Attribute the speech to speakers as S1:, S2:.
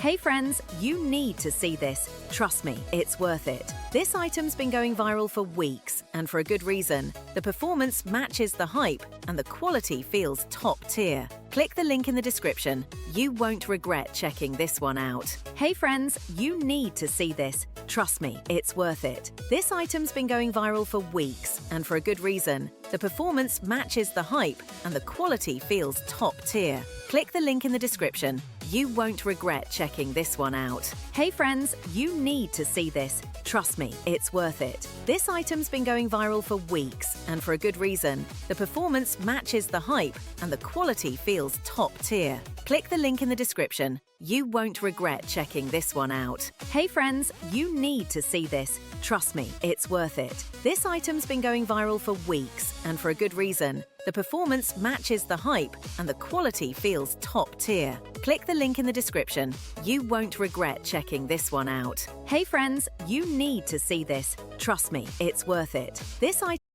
S1: Hey friends, you need to see this. Trust me, it's worth it. This item's been going viral for weeks, and for a good reason. The performance matches the hype, and the quality feels top tier. Click the link in the description. You won't regret checking this one out. Hey friends, you need to see this. Trust me, it's worth it. This item's been going viral for weeks, and for a good reason. The performance matches the hype, and the quality feels top tier. Click the link in the description. You won't regret checking this one out. Hey friends, you need to see this. Trust me, it's worth it. This item's been going viral for weeks, and for a good reason. The performance matches the hype, and the quality feels top tier. Click the link in the description. You won't regret checking this one out. Hey friends, you need to see this. Trust me, it's worth it. This item's been going viral for weeks, and for a good reason. The performance matches the hype, and the quality feels top tier. Click the link in the description. You won't regret checking this one out. Hey friends, you need to see this. Trust me, it's worth it. This item